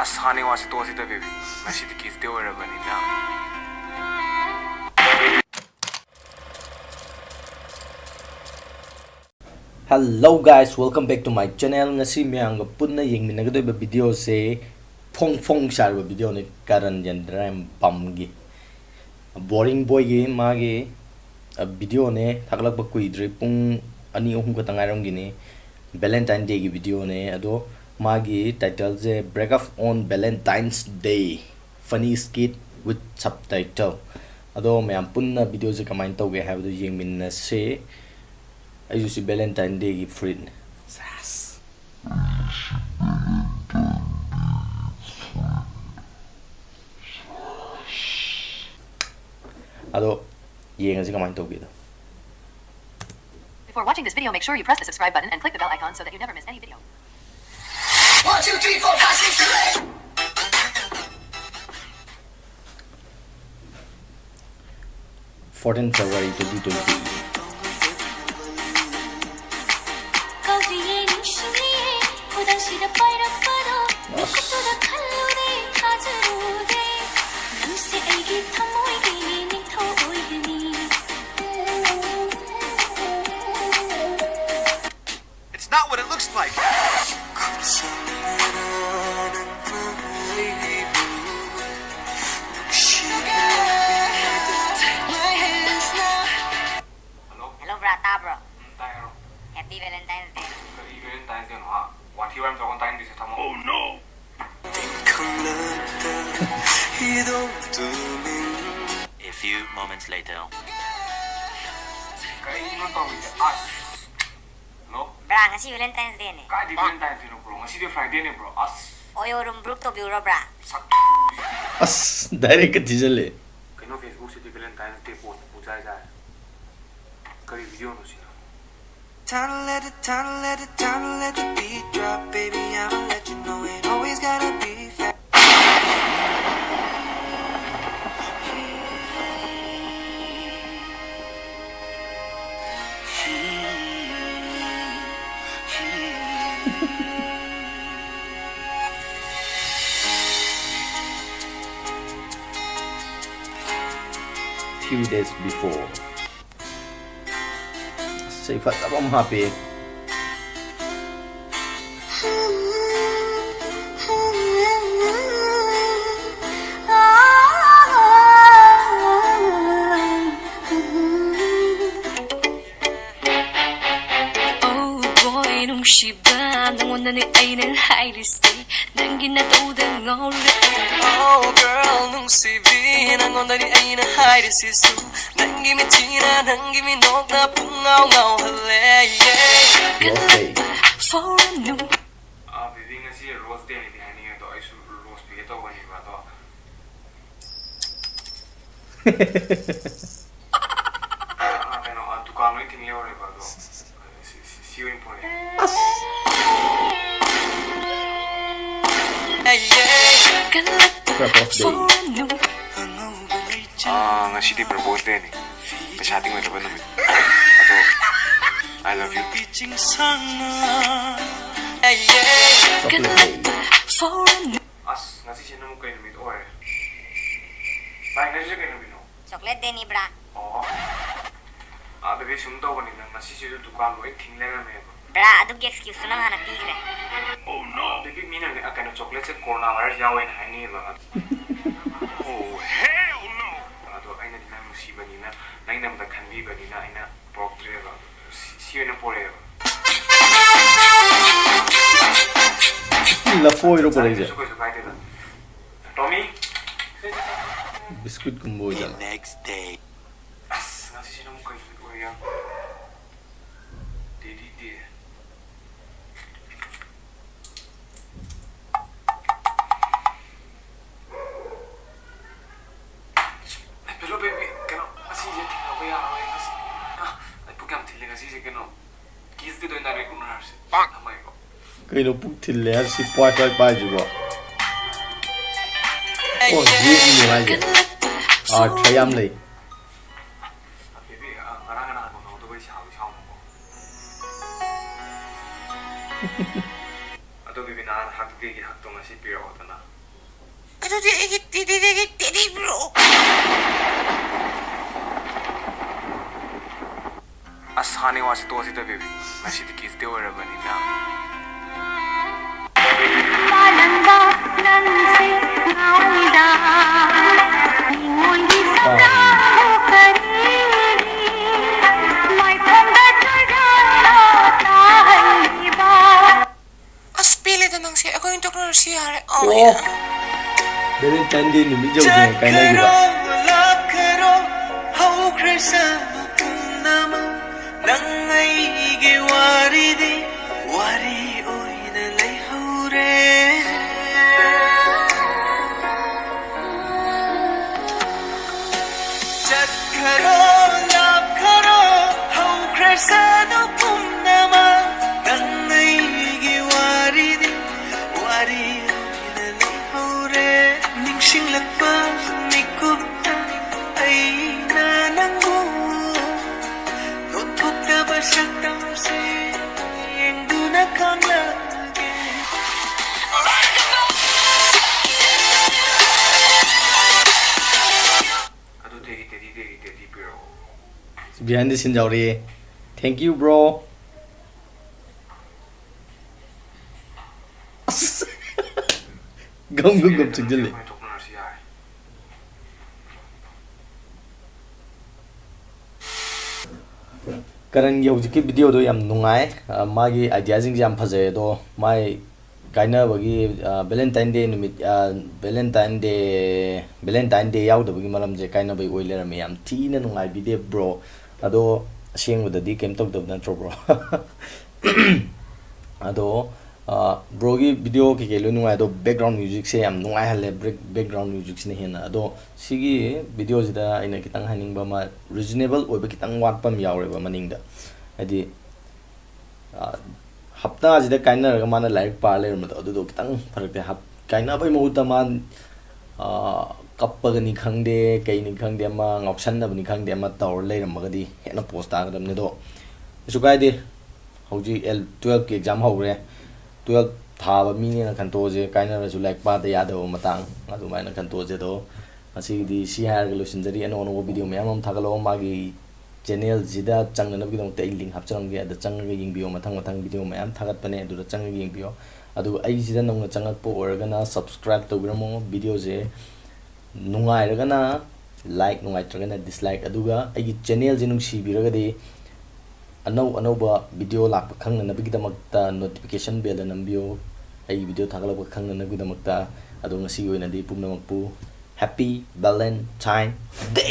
Asani was to the baby. Mashidi kids they were running now. Hello guys, welcome back to my channel. Ngasi Mayamgi punna yengminagadoi video se phong sharba video ne karan jandram pamgi boring boy ge mage video ne thaglak ba kuidre pung ani ohum ka tangaram gi ne Valentine day gi video ne ado magi title je break up on Valentine's Day funny skit with subtitle ado mayam punna video je kamai tawge habdu yengminna se I use Valentine Day gi friend sas ado yengasi kamai tawge do. Before watching this video, make sure you press the subscribe button and click the bell icon so that you never miss any video. 1, 2, 3, 4, 5, 6, 7, 8. 14 February 2020. It's not what it looks like. Hello, brata, bro. Happy Valentine's Day. Oh no! A few moments later. Bra, ngasi Valentine's Day ne. Friday bro. Oyo room brook to bureau, bra. As direct ka tijale Kano Facebook se Valentine's Day post puja jai. Kari video no sina. Time to let the beat drop, baby. I'ma let you know it always gotta be fast. few days before. Say fat I'm happy. Oh boy, nungainaba nangonani ayna hairiste nangina tawda ngawre. Oh girl, nungsibi nangonani ayna hairisisu nangi mitina nangi minokna pungaw ngaw hale. Okay. For a new Baby ngasi rose day ni hani to I should rose pige to bani ba to. Kano dukan noi tingle ore ba to. See you in Pune. Crap off day. Ngasi di propose day ni. Pasating mo ba namin? Ato I love you. Chocolate day. for a new As ngasi siya na mo kayo namin ore. Bye ngasi siya kayo namin no. Chocolate day ni, bra. Oh. Baby sum to bani nang ngasi siya dukan loi tingle na me. Bra, adugi excuse na nga napigre. Oh no. Baby mina ne akano chocolate se coronavirus yawe na hani ba. Oh hell no. Ato aina di na musibani na naina mda khanbi bani na aina proctre ba. Siyo na pore ba. La foiro por aí. Tommy. Biscuit combo The ja. next day. As ngasi siya mo kayo ore ya. Dedi di. Pero baby, kano asi je tina ba ya ay asi. Ay pugam tile ngasi je kano. Kiss de do na re kunar se. Amai ko. Kaino puk thille har si poisa pa jibo. Oh, ye ni ma je. Thayam lei. Baby, ngarang na ko no do ba chao chao mo. Ato baby na hak ge hak to ngasi pira hota na. ꯑꯗꯨꯗꯤ ꯑꯩꯒꯤ teddy bro ꯑꯁꯥꯅꯤ ꯋꯥꯁꯤ ꯇꯣꯁꯤꯗ baby ꯉꯁꯤꯗꯤ ꯀꯤꯁ ꯗꯦ ꯑꯣꯏꯔꯕꯅꯤꯅ ꯑꯁ ꯄꯦꯜꯂꯦꯗ ꯅꯪꯁꯦ ꯑꯩꯈꯣꯏ ꯇꯣꯛꯅꯔꯁꯨ ꯌꯥꯔꯦ ꯑꯣ Valentine Day ꯅꯨꯃꯤꯠ ꯌꯧꯗ꯭ꯔꯤꯉꯩ ꯀꯥꯏꯅꯈꯤꯕ ꯂꯥꯞꯈꯔꯣ ꯍꯧꯈ꯭ꯔꯁꯅꯨ ꯄꯨꯝꯅꯃꯛ ꯅꯪ ꯑꯩꯒꯤ ꯋꯥꯔꯤꯗꯤ ꯋꯥꯔꯤ ꯑꯣꯏꯅ ꯂꯩꯍꯧꯔꯦ ꯆꯠꯈꯔꯣ ꯂꯥꯞꯈꯔꯣ ꯍꯧꯈ꯭ꯔꯁꯅꯨ ꯄꯨꯝꯅꯃꯛ ꯅꯪ ꯑꯩꯒꯤ ꯋꯥꯔꯤꯗꯤ ꯋꯥꯔꯤ ꯑꯣꯏꯅ ꯂꯩꯍꯧꯔꯦ ꯅꯤꯡꯁꯤꯡꯂꯛꯄ ꯃꯤꯀꯨꯞꯇ ꯑꯩꯅ ꯅꯪꯕꯨ ꯂꯣꯟꯊꯣꯛꯇꯕ ꯁꯛꯇꯝꯁꯦ ꯌꯦꯡꯗꯨꯅ ꯈꯪꯂꯒꯦ ꯑꯗꯨꯗꯒꯤ ꯇꯦꯗꯤ ꯄꯤꯔꯛꯑꯣ behind the scene ꯌꯥꯎꯔꯤꯌꯦ thank you bro gum ꯆꯤꯡꯖꯜꯂꯤ ꯑꯩꯈꯣꯏ ꯇꯣꯛꯅꯔꯁꯨ ꯌꯥꯔꯦ Karangi hꯧꯖꯤꯛꯀꯤ ꯚꯤꯗꯤꯑꯣꯗꯣ ꯌꯥꯝ ꯅꯨꯡꯉꯥꯏ ꯃꯥꯒꯤ ꯑꯥꯏꯗꯤꯌꯥꯁꯤꯡꯁꯦ ꯌꯥꯝ ꯐꯖꯩ ꯑꯗꯣ ꯃꯥꯏ ꯀꯥꯏꯅꯕꯒꯤ ꯚꯦꯂꯦꯟꯇꯥꯏꯟ ꯗꯦ ꯅꯨꯃꯤꯠ ꯚꯦꯂꯦꯟꯇꯥꯏꯟ ꯗꯦ ꯌꯥꯎꯗꯕꯒꯤ ꯃꯔꯝꯁꯦ ꯀꯥꯏꯅꯕꯒꯤ ꯑꯣꯏ ꯂꯩꯔꯝꯃꯦ ꯌꯥꯝ ꯊꯤꯅ ꯅꯨꯡꯉꯥꯏꯕꯤꯗꯦ ꯕ꯭ꯔꯣ ꯑꯗꯣ ꯑꯁꯦꯡꯕꯗꯗꯤ ꯀꯩꯝ ꯇꯧꯗꯕ ꯅꯠꯇ꯭ꯔꯣ ꯕ꯭ꯔꯣ ꯑꯗꯣ ꯕ꯭ꯔꯣꯒꯤ ꯚꯤꯗꯤꯑꯣ ꯀꯩꯀꯩ ꯂꯣꯏ ꯅꯨꯡꯉꯥꯏ ꯑꯗꯣ ꯕꯦꯛꯒ꯭ꯔꯥꯎꯟ ꯃ꯭ꯌꯨꯖꯤꯛꯁꯦ ꯌꯥꯝ ꯅꯨꯡꯉꯥꯏꯍꯜꯂꯦ ꯕꯦꯛꯒ꯭ꯔꯥꯎꯟ ꯃ꯭ꯌꯨꯖꯤꯛꯁꯤꯅ ꯍꯦꯟꯅ ꯑꯗꯣ ꯁꯤꯒꯤ ꯚꯤꯗꯤꯑꯣꯁꯤꯗ ꯑꯩꯅ ꯈꯤꯇꯪ ꯍꯥꯏꯅꯤꯡꯕ ꯑꯃ ꯔꯤꯖꯅꯦꯕꯜ ꯑꯣꯏꯕ ꯈꯤꯇꯪ ꯋꯥꯠꯄ ꯑꯃ ꯌꯥꯎꯔꯦꯕ ꯃꯅꯤꯡꯗ ꯍꯥꯏꯗꯤ ꯍꯞꯇꯥꯁꯤꯗ ꯀꯥꯏꯅꯔꯒ ꯃꯥꯅ ꯂꯥꯏꯔꯤꯛ ꯄꯥꯔ ꯂꯩꯔꯝꯕꯗꯣ ꯑꯗꯨꯗꯣ ꯈꯤꯇꯪ ꯐꯔꯛꯇꯦ ꯀꯥꯏꯅꯕꯩ ꯃꯍꯨꯠꯇ ꯃꯥ ꯀꯞꯄꯒꯅꯤ ꯈꯪꯗꯦ ꯀꯩꯅꯤ ꯈꯪꯗꯦ ꯑꯃ ꯉꯥꯎꯁꯟꯅꯕꯅꯤ ꯈꯪꯗꯦ ꯑꯃ ꯇꯧꯔ ꯂꯩꯔꯝꯃꯒꯗꯤ ꯍꯦꯟꯅ ꯄꯣꯁ ꯇꯥꯒꯗꯕꯅꯤ ꯑꯗꯣ ꯀꯩꯁꯨ ꯀꯥꯏꯗꯦ ꯍꯧꯖꯤꯛ 12ꯀꯤ ꯑꯦꯛꯖꯥꯝ ꯍꯧꯈ꯭ꯔꯦ 12 ꯊꯥꯕ ꯃꯤꯅꯦꯅ ꯈꯟꯇꯣꯛꯑꯁꯦ ꯀꯥꯏꯅꯔꯁꯨ ꯂꯥꯏꯔꯤꯛ ꯄꯥꯗ ꯌꯥꯗꯕ ꯃꯇꯥꯡ ꯑꯗꯨꯃꯥꯏꯅ ꯈꯟꯇꯣꯛꯑꯁꯦ ꯑꯗꯣ ꯉꯁꯤꯒꯤꯗꯤ ꯁꯤ ꯍꯥꯏꯔꯒ ꯂꯣꯏꯁꯤꯟꯖꯔꯤ ꯑꯅꯧ ꯑꯅꯧꯕ ꯚꯤꯗꯤꯑꯣ ꯃꯌꯥꯝ ꯑꯃ ꯊꯥꯒꯠꯂꯛꯑꯣ ꯃꯥꯒꯤ ꯆꯦꯅꯦꯜꯁꯤꯗ ꯆꯪꯅꯅꯕꯒꯤꯗꯃꯛꯇ ꯑꯩ ꯂꯤꯡ ꯍꯥꯞꯆꯔꯝꯒꯦ ꯑꯗ ꯆꯪꯉꯒ ꯌꯦꯡꯕꯤꯌꯣ ꯃꯊꯪ ꯚꯤꯗꯤꯑꯣ ꯃꯌꯥꯝ ꯊꯥꯒꯠꯄꯅꯦ ꯑꯗꯨꯗ ꯆꯪꯉꯒ ꯌꯦꯡꯕꯤꯌꯣ ꯑꯗꯨꯒ ꯑꯩꯁꯤꯗ ꯅꯧꯅ ꯆꯪꯉꯛꯄ ꯑꯣꯏꯔꯒꯅ ꯁꯕꯁꯀ꯭ꯔꯥꯏꯕ ꯇꯧꯕꯤꯔꯝꯃꯣ ꯚꯤꯗꯤꯑꯣꯁꯦ ꯅꯨꯡꯉꯥꯏꯔꯒꯅ ꯂꯥꯏꯛ ꯅꯨꯡꯉꯥꯏꯇ꯭ꯔꯒꯅ ꯗꯤꯁꯂꯥꯏꯛ ꯑꯗꯨꯒ ꯑꯩꯒꯤ ꯆꯦꯅꯦꯜꯁꯦ ꯅꯨꯡꯁꯤꯕꯤꯔꯒꯗꯤ ꯑꯅꯧꯕ ꯚꯤꯗꯤꯑꯣ ꯂꯥꯛꯄ ꯈꯪꯅꯅꯕꯒꯤꯗꯃꯛꯇ ꯅꯣꯇꯤꯐꯤꯀꯦꯁꯟ ꯕꯦꯜꯗ ꯅꯝꯕꯤꯌꯣ ꯑꯩꯒꯤ ꯚꯤꯗꯤꯑꯣ ꯊꯥꯒꯠꯂꯛꯄ ꯈꯪꯅꯅꯕꯒꯤꯗꯃꯛꯇ ꯑꯗꯣ ꯉꯁꯤꯒꯤ ꯑꯣꯏꯅꯗꯤ ꯄꯨꯝꯅꯃꯛꯄꯨ ꯍꯦꯞꯄꯤ ꯚꯦꯂꯦꯟꯇꯥꯏꯟ ꯗꯦ